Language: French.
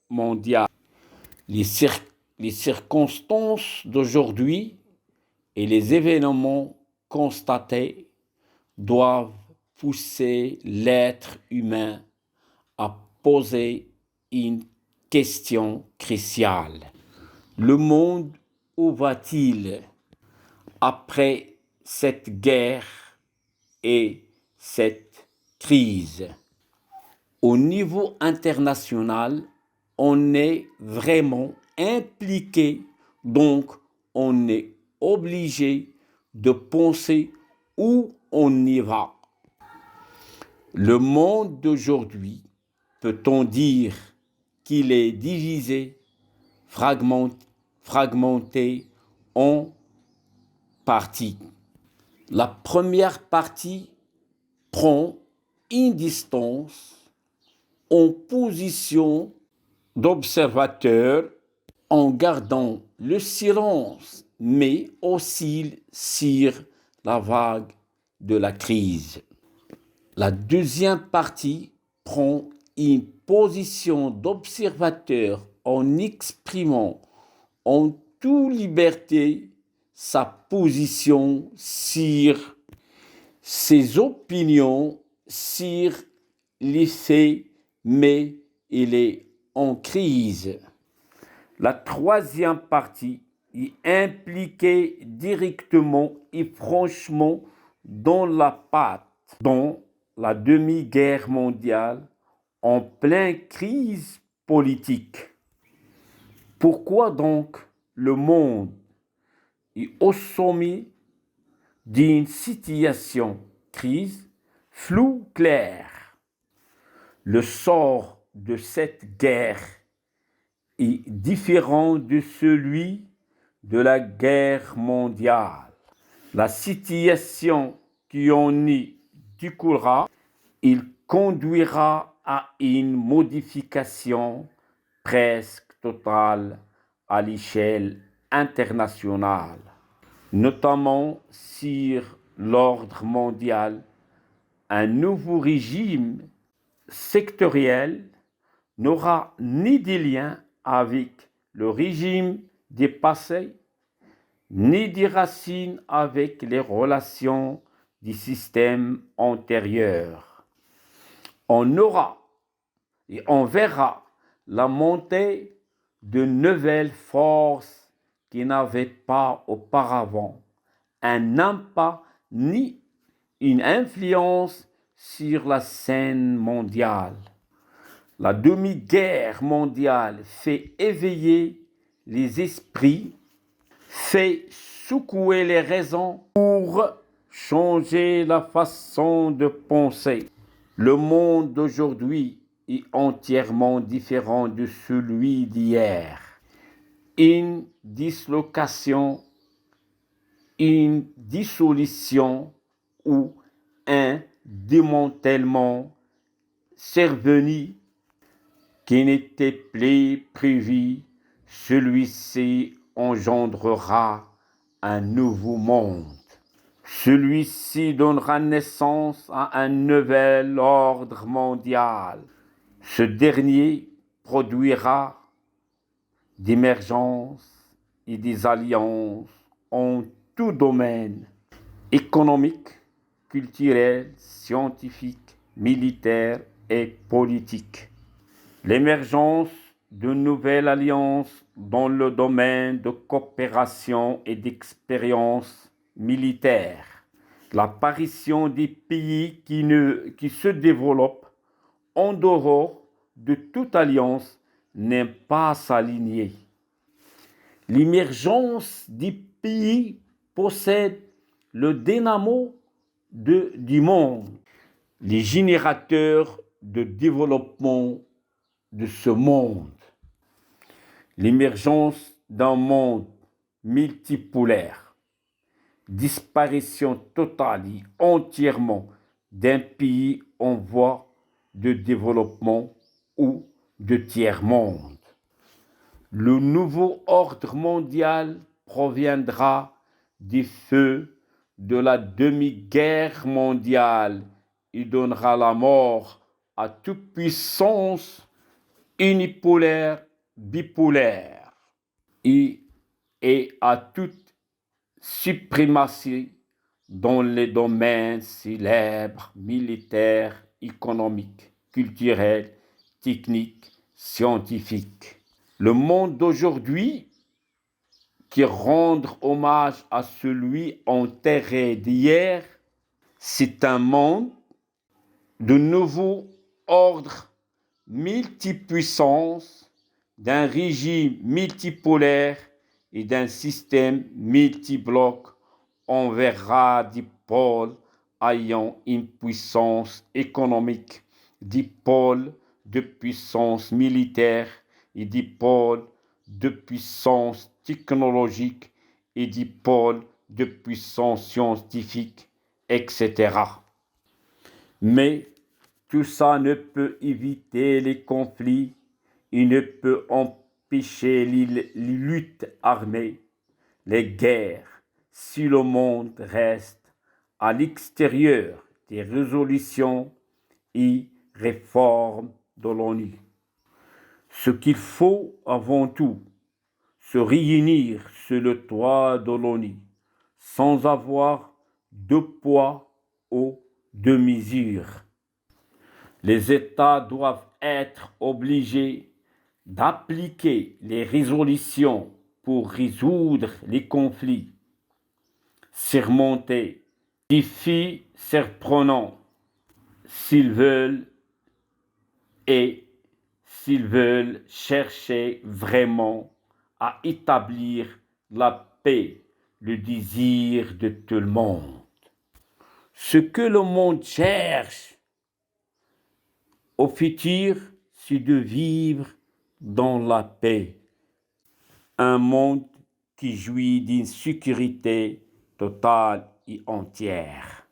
mondiale. Les, les circonstances d'aujourd'hui et les événements constatés doivent pousser l'être humain à poser une question cruciale. Le monde, où va-t-il après cette guerre et cette crise? Au niveau international, on est vraiment impliqué, donc on est obligé de penser où on y va. Le monde d'aujourd'hui, peut-on dire qu'il est divisé, fragmenté en parties? La première partie prend une distance en position d'observateur en gardant le silence, mais oscille sur la vague de la crise. La deuxième partie prend une position d'observateur en exprimant en toute liberté sa position sur ses opinions, sur les faits, mais il est en crise. La troisième partie est impliquée directement et franchement dans la demi-guerre mondiale, en pleine crise politique. Pourquoi donc le monde est au sommet d'une situation crise floue claire? Le sort de cette guerre est différent de celui de la guerre mondiale. La situation qui en y découlera, il conduira à une modification presque totale à l'échelle internationale, notamment sur l'ordre mondial. Un nouveau régime sectoriel n'aura ni de lien avec le régime dépassé, ni de racines avec les relations du système antérieur. On aura et on verra la montée de nouvelles forces qui n'avaient pas auparavant un impact ni une influence sur la scène mondiale. La demi-guerre mondiale fait éveiller les esprits, fait secouer les raisons pour changer la façon de penser. Le monde d'aujourd'hui est entièrement différent de celui d'hier. Une dislocation, une dissolution ou un démantèlement survenu qui n'était plus prévu, celui-ci engendrera un nouveau monde. Celui-ci donnera naissance à un nouvel ordre mondial. Ce dernier produira d'émergence et des alliances en tout domaine, économique, culturel, scientifique, militaire et politique. L'émergence de nouvelles alliances dans le domaine de coopération et d'expérience militaire. L'apparition des pays qui se développent en dehors de toute alliance n'est pas s'aligner. L'émergence des pays possède le dynamo du monde, les générateurs de développement de ce monde. L'émergence d'un monde multipolaire, disparition totale et entièrement d'un pays en voie de développement ou de tiers-monde. Le nouveau ordre mondial proviendra des feux de la demi-guerre mondiale et donnera la mort à toute puissance unipolaire, bipolaire, et à toute suprématie dans les domaines célèbres, militaires, économiques, culturels, techniques, scientifiques. Le monde d'aujourd'hui, qui rend hommage à celui enterré d'hier, c'est un monde de nouveau ordre multipuissance, d'un régime multipolaire et d'un système multibloc. On verra des pôles ayant une puissance économique, des pôles de puissance militaire et des pôles de puissance technologique et des pôles de puissance scientifique, etc. Mais tout ça ne peut éviter les conflits, il ne peut empêcher les luttes armées, les guerres, si le monde reste à l'extérieur des résolutions et réformes de l'ONU. Ce qu'il faut avant tout, se réunir sur le toit de l'ONU, sans avoir de poids ou de mesure. Les États doivent être obligés d'appliquer les résolutions pour résoudre les conflits, surmonter les défis surprenants s'ils veulent et s'ils veulent chercher vraiment à établir la paix, le désir de tout le monde. Ce que le monde cherche au futur, c'est de vivre dans la paix. Un monde qui jouit d'une sécurité totale et entière.